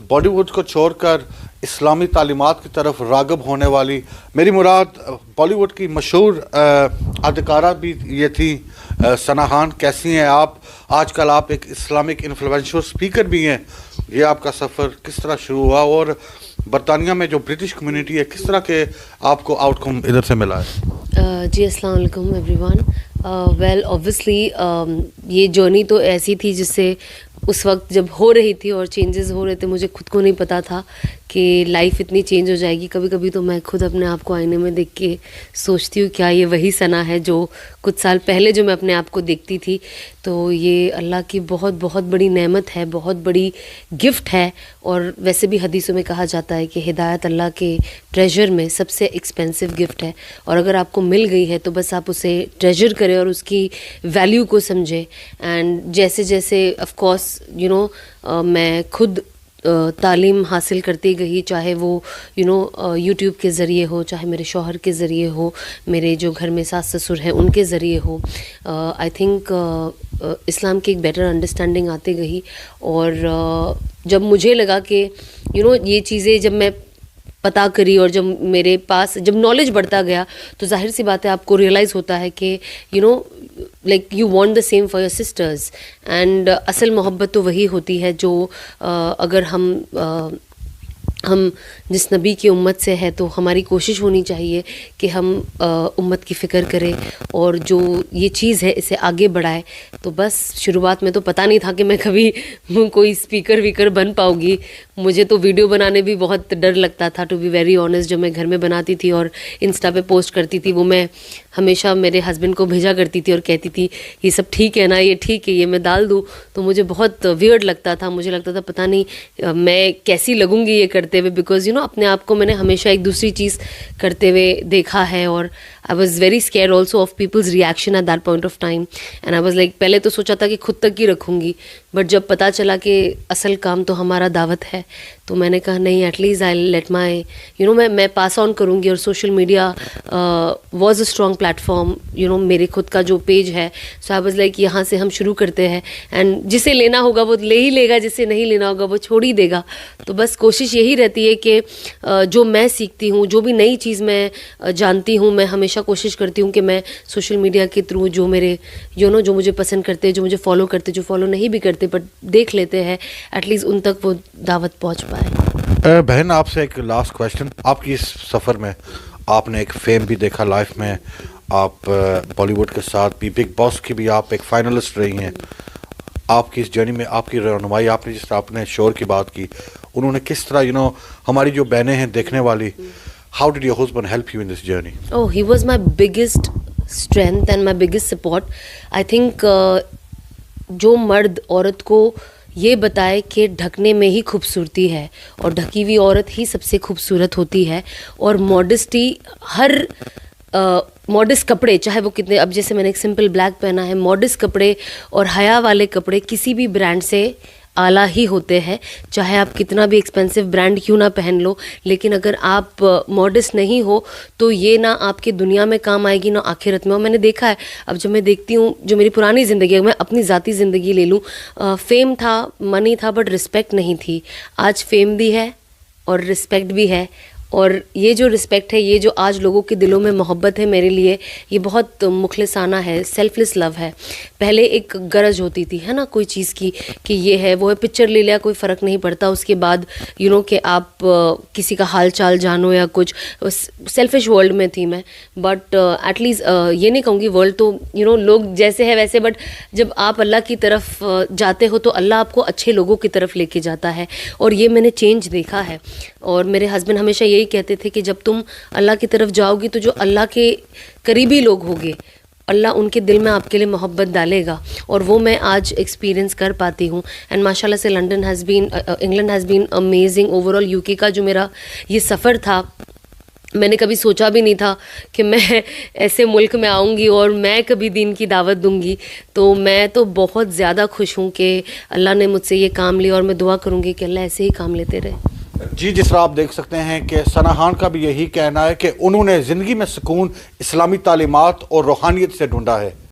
बॉलीवुड को छोड़कर इस्लामी तालीमात की तरफ राग़िब होने वाली, मेरी मुराद बॉलीवुड की मशहूर अदाकारा भी ये थी सना खान। कैसी हैं आप? आजकल आप एक इस्लामिक इन्फ्लुएंशियल स्पीकर भी हैं। ये आपका सफ़र किस तरह शुरू हुआ और बरतानिया में जो ब्रिटिश कम्युनिटी है किस तरह के आपको आउटकम इधर से मिला है? जी अस्सलाम वालेकुम एवरीवन। वेल ऑब्वियसली ये जर्नी तो ऐसी थी जिससे उस वक्त जब हो रही थी और चेंजेस हो रहे थे, मुझे खुद को नहीं पता था कि लाइफ इतनी चेंज हो जाएगी। कभी कभी तो मैं खुद अपने आप को आईने में देख के सोचती हूँ क्या ये वही सना है जो कुछ साल पहले जो मैं अपने आप को देखती थी। तो ये अल्लाह की बहुत बहुत बड़ी नेमत है, बहुत बड़ी गिफ्ट है। और वैसे भी हदीसों में कहा जाता है कि हिदायत अल्लाह के ट्रेजर में सबसे एक्सपेंसिव गिफ्ट है, और अगर आपको मिल गई है तो बस आप उसे ट्रेजर करें और उसकी वैल्यू को समझें। एंड जैसे जैसे ऑफ कोर्स मैं खुद तालीम हासिल करती गई, चाहे वो यूट्यूब के ज़रिए हो, चाहे मेरे शौहर के ज़रिए हो, मेरे जो घर में सास ससुर हैं उनके ज़रिए हो। आई थिंक इस्लाम की एक बेटर अंडरस्टैंडिंग आती गई। और जब मुझे लगा कि ये चीज़ें जब मैं पता करी और जब मेरे पास जब नॉलेज बढ़ता गया तो जाहिर सी बात है आपको रियलाइज़ होता है कि like you want the same for your sisters. And असल मोहब्बत तो वही होती है जो अगर हम जिस नबी की उम्मत से है तो हमारी कोशिश होनी चाहिए कि हम उम्मत की फ़िक्र करें और जो ये चीज़ है इसे आगे बढ़ाए। तो बस शुरुआत में तो पता नहीं था कि मैं कभी कोई स्पीकर वीकर बन पाऊँगी। मुझे तो वीडियो बनाने भी बहुत डर लगता था, टू बी वेरी ऑनेस्ट। जब मैं घर में बनाती थी और इंस्टा पे पोस्ट करती थी, वो मैं हमेशा मेरे हस्बैंड को भेजा करती थी और कहती थी ये सब ठीक है ना, ये ठीक है, ये मैं डाल दूँ। तो मुझे बहुत वियर्ड लगता था, मुझे लगता था पता नहीं मैं कैसी लगूंगी ये करते हुए, बिकॉज अपने आप को मैंने हमेशा एक दूसरी चीज़ करते हुए देखा है। और I was very scare also of people's reaction at that point of time. And I was like, पहले तो सोचा था कि खुद तक ही रखूँगी, बट जब पता चला कि असल काम तो हमारा दावत है तो मैंने कहा नहीं, एटलीस्ट आई लेट माई मैं पास ऑन करूँगी। और social media was a strong platform, मेरे खुद का जो पेज है। सो आई वॉज लाइक यहाँ से हम शुरू करते हैं, एंड जिसे लेना होगा वो ले ही लेगा, जिसे नहीं लेना होगा वो छोड़ ही देगा। तो बस कोशिश यही रहती है कि जो मैं सीखती हूँ, जो भी नई चीज़ मैं जानती हूँ, मैं हमेशा कोशिश करती हूँ कि मैं सोशल मीडिया के थ्रू जो मेरे जो मुझे पसंद करते हैं, जो मुझे फॉलो करते, जो फॉलो नहीं भी करते बट देख लेते हैं, एटलीस्ट उन तक वो दावत पहुँच पाए। बहन, आपसे एक लास्ट क्वेश्चन। आपकी इस सफ़र में आपने एक फेम भी देखा लाइफ में, आप बॉलीवुड के साथ भी बिग बॉस की भी आप एक फाइनलिस्ट रही हैं। आपकी इस जर्नी में आपकी रहनुमाई, आपने जिस तरह आपने शोर की बात की, उन्होंने किस तरह हमारी जो बहनें हैं देखने वाली, how did your husband help you in this journey? Oh, he was my biggest strength and my biggest support. I think जो मर्द औरत को ये बताए कि ढकने में ही खूबसूरती है और ढकी हुई औरत ही सबसे खूबसूरत होती है। और मॉडेस्टी, हर मॉडेस्ट कपड़े, चाहे वो कितने, अब जैसे मैंने एक सिंपल ब्लैक पहना है, मॉडेस्ट कपड़े और हया वाले कपड़े किसी भी ब्रांड से आला ही होते हैं। चाहे आप कितना भी एक्सपेंसिव ब्रांड क्यों ना पहन लो, लेकिन अगर आप मॉडेस्ट नहीं हो तो ये ना आपके दुनिया में काम आएगी ना आखिरत में। और मैंने देखा है, अब जब मैं देखती हूँ जो मेरी पुरानी ज़िंदगी है, मैं अपनी ज़ाती ज़िंदगी ले लूँ, फेम था, मनी था, बट रिस्पेक्ट नहीं थी। आज फेम भी है और रिस्पेक्ट भी है, और ये जो रिस्पेक्ट है, ये जो आज लोगों के दिलों में मोहब्बत है मेरे लिए, ये बहुत मुखलिसाना है, सेल्फलेस लव है। पहले एक गरज होती थी, है ना, कोई चीज़ की कि ये है वो है, पिक्चर ले लिया कोई फ़र्क नहीं पड़ता। उसके बाद कि आप किसी का हाल चाल जानो या कुछ, सेल्फिश वर्ल्ड में थी मैं। बट एटलीस्ट ये नहीं कहूँगी वर्ल्ड तो लोग जैसे है वैसे, बट जब आप अल्लाह की तरफ जाते हो तो अल्लाह आपको अच्छे लोगों की तरफ लेके जाता है। और ये मैंने चेंज देखा है। और मेरे हस्बैंड हमेशा यही कहते थे कि जब तुम अल्लाह की तरफ जाओगी तो जो अल्लाह के करीबी लोग होंगे, अल्लाह उनके दिल में आपके लिए मोहब्बत डालेगा। और वो मैं आज एक्सपीरियंस कर पाती हूँ। एंड माशाल्लाह से England has been amazing overall. UK का जो मेरा ये सफ़र था, मैंने कभी सोचा भी नहीं था कि मैं ऐसे मुल्क में आऊँगी और मैं कभी दीन की दावत दूँगी। तो मैं तो बहुत ज़्यादा खुश हूँ कि अल्लाह ने मुझसे ये काम लिया, और मैं दुआ करूँगी कि अल्लाह ऐसे ही काम लेते रहे। जी, जिस तरह आप देख सकते हैं कि सना खान का भी यही कहना है कि उन्होंने ज़िंदगी में सुकून इस्लामी तालीमात और रूहानियत से ढूंढा है।